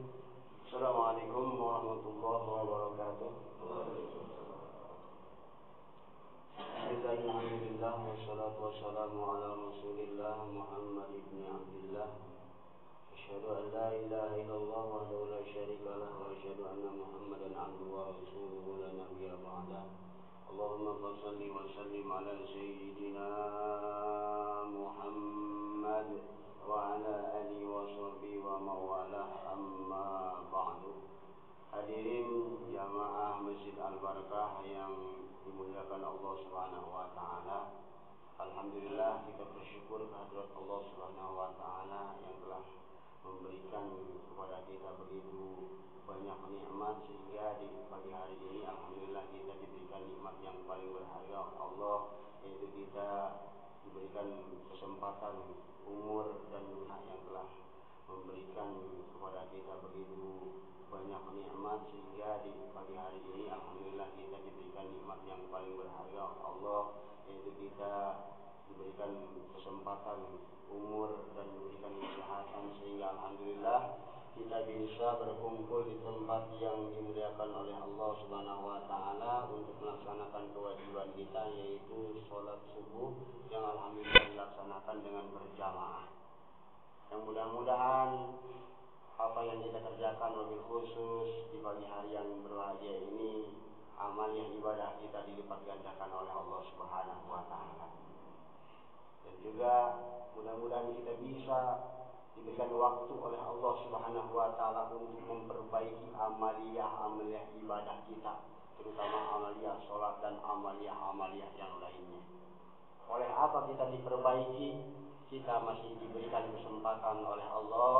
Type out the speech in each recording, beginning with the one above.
Assalamualaikum warahmatullahi wabarakatuh. Bismillahirrahmanirrahim. Wassalatu wassalamu ala Rasulillah Muhammad ibn Abdullah. Asyhadu an la ilaha illallah wahdahu la syarika lah wa asyhadu anna Muhammadan abduhu wa rasuluhu la nabiyya ba'dah. Allahumma shalli wa sallim ala sayyidina Muhammad wa ala alihi wa sahbihi wa mawalah, amma ba'du. Hadirin jamaah Masjid Al-Barakah yang dimuliakan Allah Subhanahu wa taala. Alhamdulillah, kita bersyukur kehadirat Allah Subhanahu wa taala yang telah memberikan kepada kita begitu banyak nikmat, sehingga di pagi hari ini alhamdulillah kita diberikan nikmat yang paling berharga oleh Allah, yaitu kita diberikan kesempatan umur dan yang telah memberikan kepada kita begitu banyak nikmat, sehingga di pagi hari ini alhamdulillah kita diberikan nikmat yang paling berharga oleh Allah, yaitu kita diberikan kesempatan umur dan diberikan kesehatan, sehingga alhamdulillah kita bisa berkumpul di tempat yang dimuliakan oleh Allah Subhanahu wa taala untuk melaksanakan kewajiban kita, yaitu sholat subuh yang alhamdulillah dilaksanakan dengan berjamaah. Yang mudah-mudahan apa yang kita kerjakan wabil khusus di pagi hari yang berbahagia ini, amal yang ibadah kita dilipat gandakan oleh Allah Subhanahu wa taala. Dan juga mudah-mudahan kita bisa diberikan waktu oleh Allah Subhanahu wa taala untuk memperbaiki amaliyah ibadah kita, terutama amaliyah sholat dan amaliyah yang lainnya. Oleh apa kita diperbaiki? Kita masih diberikan kesempatan oleh Allah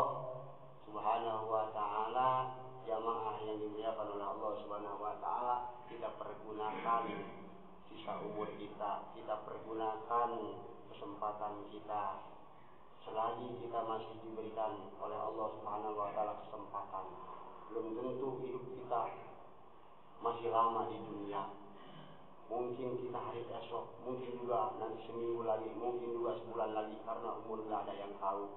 Subhanahu wa taala, jamaah yang dimuliakan oleh Allah Subhanahu wa taala, kita pergunakan sisa umur kita pergunakan kesempatan kita. Selagi kita masih diberikan oleh Allah Subhanahu wa taala kesempatan, belum tentu hidup kita masih lama di dunia. Mungkin kita hari esok, mungkin juga nanti seminggu lagi, mungkin juga sebulan lagi, karena umur nggak ada yang tahu.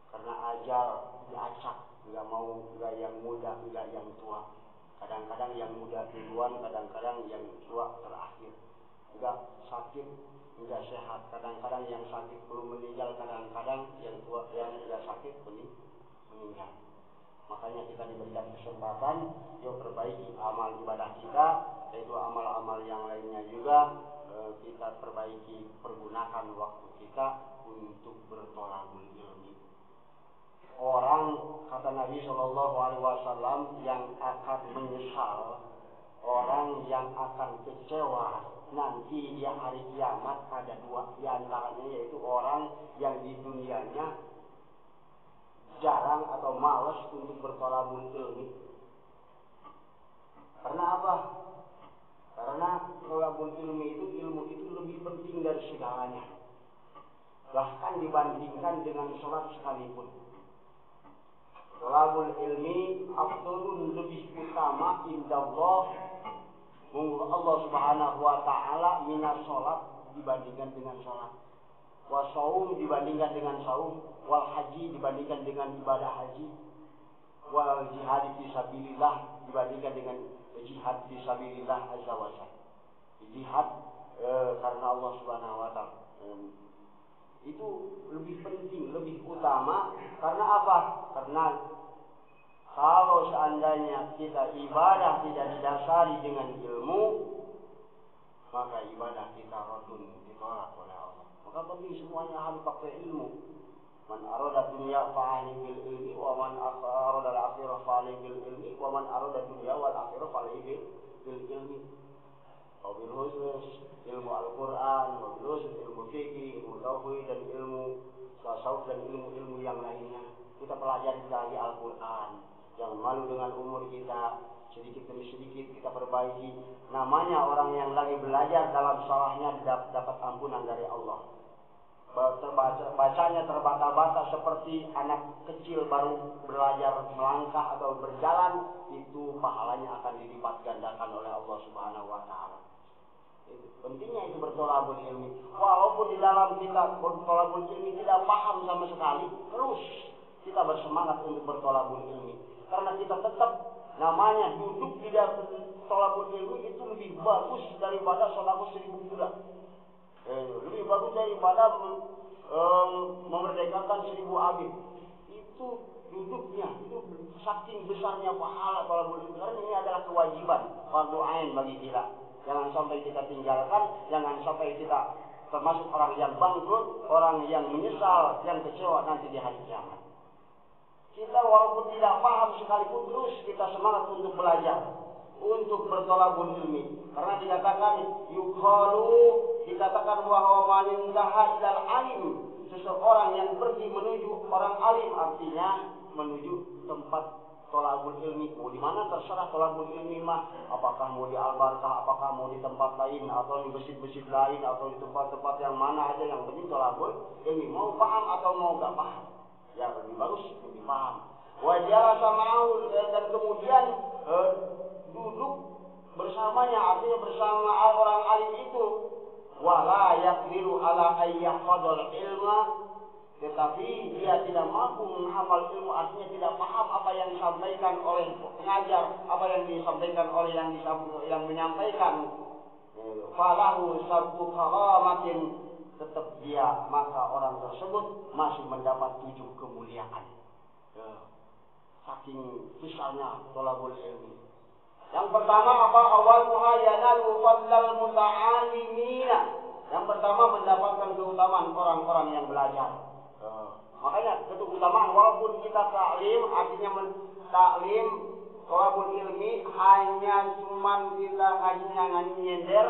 Karena ajal diacak, nggak yang muda, nggak yang tua. Kadang-kadang yang muda duluan, kadang-kadang yang tua terakhir. Nggak sakit, nggak sehat. Kadang-kadang yang sakit belum meninggal, kadang-kadang yang tua yang nggak sakit meninggal. Makanya kita diberikan kesempatan, yuk perbaiki amal ibadah kita, yaitu amal-amal yang lainnya juga kita perbaiki, pergunakan waktu kita untuk berthalabul ilmi. Orang, kata Nabi Shallallahu Alaihi Wasallam, yang akan menyesal, orang yang akan kecewa nanti di hari kiamat ada dua, di antaranya yaitu orang yang di dunianya jarang atau malas untuk berthalabul ilmi. Karena apa? Karena thalabul ilmi itu, ilmu itu lebih penting dari segalanya, bahkan dibandingkan dengan sholat sekalipun. Thalabul ilmi afdalun, lebih utama indallah, menurut Allah Subhanahu wa taala, minas sholat, dibandingkan dengan sholat, wa saum dibandingkan dengan saum, wal haji dibandingkan dengan ibadah haji, wal jihad fisabilillah dibandingkan dengan jihad fisabilillah azza wa jalla. Jihad karena Allah Subhanahu wa taala itu lebih penting, lebih utama. Karena apa? Karena kalau seandainya kita ibadah tidak didasari dengan ilmu, maka ibadah kita rodun, ditolak oleh Allah. Maka penting semuanya harus pakai ilmu. Man arada dunya fa'ali bil ilmi, wa man arada al-akhirah fa'ali bil ilmi, wa man arada dunya wal akhirah fa'ali bil ilmi. Wabil khusus ilmu Al-Quran, wabil khusus ilmu fikih, ilmu tauhid, dan ilmu tasawuf, dan ilmu-ilmu yang lainnya. Kita pelajari lagi Al-Quran. Jangan malu dengan umur kita, sedikit demi sedikit kita perbaiki. Namanya orang yang lagi belajar, dalam salahnya dapat ampunan dari Allah. Bacanya terbata-bata seperti anak kecil baru belajar melangkah atau berjalan, itu pahalanya akan dilipat gandakan oleh Allah Subhanahu wa taala. Pentingnya itu berthalabul ilmi. Walaupun di dalam kita berthalabul ilmi tidak paham sama sekali, terus kita bersemangat untuk bertolabul ilmi. Karena kita tetap namanya duduk di dalam tolabul ilmi itu lebih bagus daripada sedekah 1000 kuda. Lebih bagus daripada memerdekakan 1000 abid. Itu duduknya, itu saking besarnya pahala tolabul ilmi. Karena ini adalah kewajiban fardu ain bagi kita. Jangan sampai kita tinggalkan, jangan sampai kita termasuk orang yang bangkrut, orang yang menyesal, yang kecewa nanti di hari kiamat. Kita walaupun tidak paham sekalipun terus kita semangat untuk belajar, untuk bertolabul ilmi. Karena dikatakan dikatakan bahwa man intaha ilal alim, seseorang yang pergi menuju orang alim artinya menuju tempat tolabul ilmi. Mau di mana terserah tolabul ilmi mah, apakah mau di Al-Barkah, apakah mau di tempat lain atau di masjid-masjid lain atau di tempat-tempat yang mana aja, yang penting tolabul ilmi. Mau paham atau mau gak paham, ya lebih bagus lebih paham. Wajar sama'u, dan kemudian duduk bersamanya, artinya bersama orang alim itu. Wala yaqdiru ala ayyahfadul ilma, tetapi dia tidak mampu menghafal ilmu, artinya tidak paham apa yang disampaikan oleh pengajar, apa yang disampaikan oleh yang menyampaikan. Falahu sabbu karamatin, tetap dia, maka orang tersebut masih mendapat 7 kemuliaan. Saking besarnya tolabul ilmi. Yang pertama apa? Awaluha yanalu fadlal muta'alimina. Yang pertama mendapatkan keutamaan orang-orang yang belajar. Makanya keutamaan walaupun kita taklim, artinya taklim tolabul ilmi hanya cuman kita ngajinya nyender,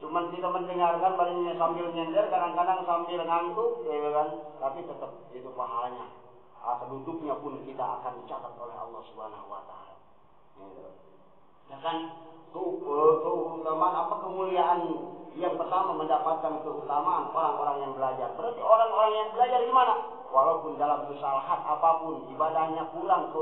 cuman kita mendengarkan barunya sambil nyender, kadang-kadang sambil ngantuk, ya kan? Tapi tetap itu pahalanya. Duduknya pun kita akan dicatat oleh Allah Subhanahu wa taala. Ya kan? Keutamaan apa, kemuliaan yang pertama mendapatkan keutamaan orang-orang yang belajar. Berarti orang-orang yang belajar gimana? Walaupun dalam kesalahan apapun, ibadahnya kurang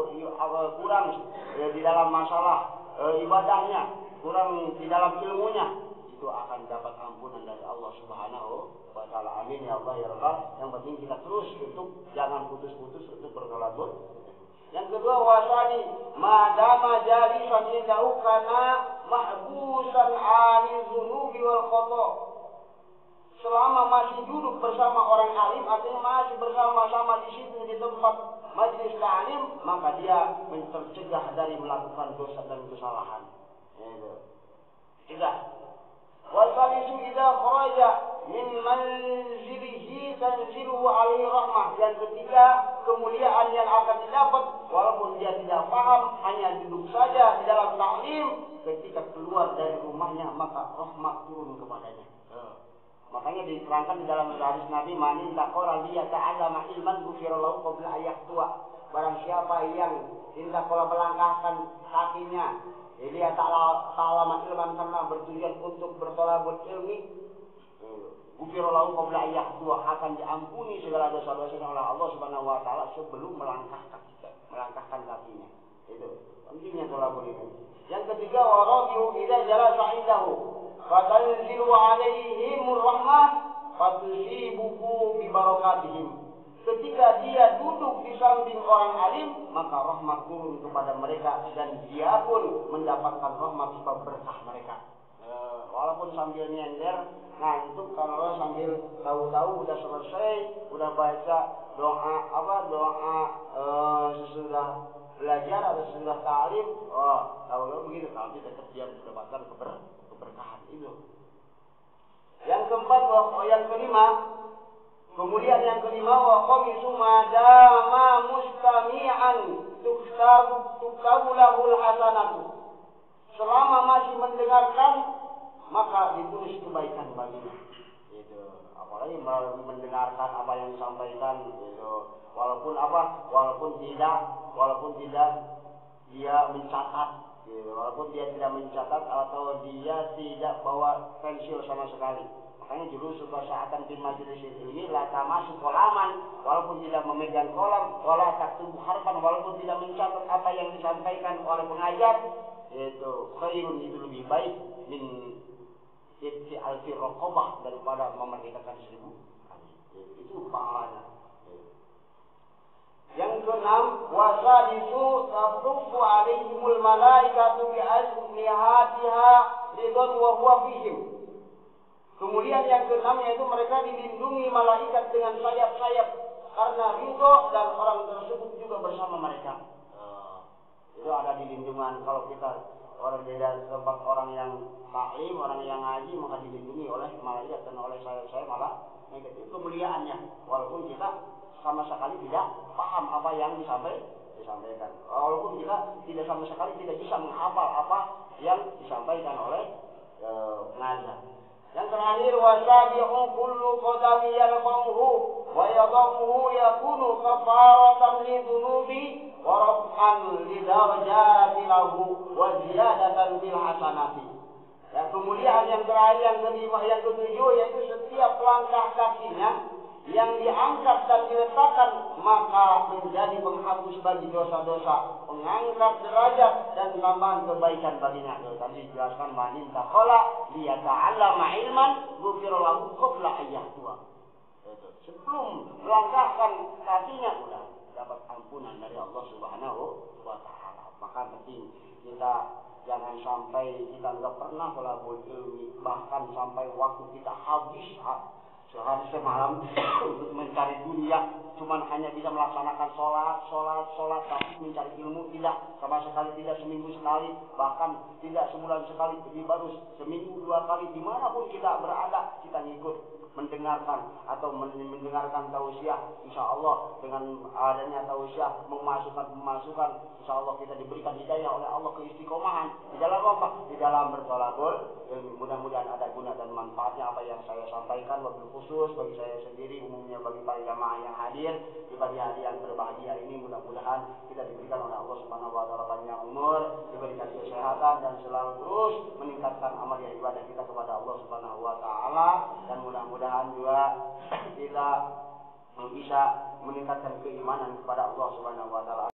di dalam masalah ibadahnya, kurang di dalam ilmunya, itu akan dapat ampunan dari Allah Subhanahu wa taala. Amin ya Allah ya Rabbal. Yang penting kita terus untuk jangan putus-putus untuk bertolabul. Yang kedua, wasani madama jalisan indahu kana mahbusan anil dzunubi wal khata. Selama masih duduk bersama orang alim, artinya masih bersama-sama di situ di tempat majlis ta'lim, maka dia tercegah dari melakukan dosa dan kesalahan. Cegah. Wasalisu idza kharaja min manzilihi tanziluhu alaihi rahmah. Yang ketiga, kemuliaan yang akan didapat walaupun dia tidak paham, hanya duduk saja di dalam ta'lim, ketika keluar dari rumahnya maka rahmat turun kepadanya. Makanya diterangkan di dalam hadis Nabi, manin taqara liya ta'allama ilman ghufira lahu qabla ayyahtua. Barang siapa yang intakola melangkahkan kakinya, dia ta'allama ilman, karena bertujuan untuk bertolabul ilmi, ghufira lahu qabla ayyahtua, akan diampuni segala dosa-dosanya oleh Allah Subhanahu wa taala sebelum melangkahkan kakinya. Itu pentingnya tolabul ilmi. Yang ketiga, warabiu idza jalasa indahu fatanzilu alaihimur rahmah fatusibuhu bi barakatihim. Ketika dia duduk di samping orang alim, maka rahmat turun kepada mereka dan dia pun mendapatkan rahmat sebab berkah mereka. Walaupun sambil nyender, ngantuk, kalau sambil tahu-tahu udah selesai, udah baca doa sesudah belajar atau sesudah ta'lim, tahu-tahu begitu, tapi tetap dia mendapatkan keberkahan itu. Yang keempat, yang kelima, kemuliaan yang kelima, wa khamisu madama mustami'an tuktabu lahul hasanatu. Selama masih mendengarkan, maka ditulis kebaikan baginya. Itu. Apalagi melalui mendengarkan apa yang disampaikan, itu. Walaupun tidak dia mencatat, gitu. Walaupun dia tidak mencatat atau dia tidak bawa pensil sama sekali. Makanya jurus bahasaan di majelis ilmi la tamasuk kolaman, walaupun tidak memegang kolam, wala taktubu harfan, walaupun tidak mencatat apa yang disampaikan oleh pengajar, itu khairun, itu lebih baik min alfi raqabah, daripada memerdekakan 1000 kambing. Itu pahalanya. Yang keenam, wasadisu tafufu alaihimul malaikatu bi ajnihatiha ridwan wa huwa fihim. Kemudian yang keenam yaitu mereka dilindungi malaikat dengan sayap-sayap karena ridho dan orang tersebut juga bersama mereka. Itu ada di lindungan. Kalau kita orang beda tempat, orang yang taklim, orang yang ngaji, maka dilindungi oleh malaikat dan oleh sayap-sayap malaikat. Itu kemuliaannya. Walaupun kita sama sekali tidak paham apa yang disampaikan. Walaupun kita tidak sama sekali tidak bisa menghafal apa yang disampaikan oleh pengajar. Yang terakhir, wasabi'u kullu qadami yarfa'uhu wa yadhamuhu yakunu kafaratan lidzunubi wa raf'an lidarajati lahu wa ziyadatan fil hasanati. Ya, kemuliaan yang terakhir, yang kelima, yang ketujuh, yaitu setiap langkah kakinya yang diangkat dan diletakkan maka menjadi penghapus bagi dosa-dosa, pengangkat derajat dan tambahan kebaikan baginya. Tadi dijelaskan manin taqala liyata'allama ilman ghufira lahu qabla ayyahtua. Sebelum melangkahkan kakinya sudah dapat ampunan dari Allah Subhanahu wa taala. Maka penting kita jangan sampai kita enggak pernah thalabul ilmi, bahkan sampai waktu kita habis sehari semalam untuk mencari dunia, cuman hanya bisa melaksanakan sholat, tapi mencari ilmu tidak, sama sekali tidak, seminggu sekali, bahkan tidak sebulan sekali, baru seminggu 2 kali, dimanapun kita berada, kita ngikut mendengarkan atau mendengarkan tausiah. Insya Allah dengan adanya tausiah memasukkan, insya Allah kita diberikan hidayah oleh Allah keistiqomahan di dalam apa? Di dalam berthalabul ilmi. Mudah-mudahan ada guna dan manfaatnya apa yang saya sampaikan, wabil khusus bagi saya sendiri, umumnya bagi para jamaah yang hadir di pagi hari yang berbahagia ini. Mudah-mudahan kita diberikan oleh Allah Subhanahu wa taala panjang umur, diberikan kesehatan dan selalu terus meningkatkan amal ibadah kita kepada Allah Subhanahu wa taala, dan mudah-mudahan juga kita bisa meningkatkan keimanan kepada Allah Subhanahu wa taala.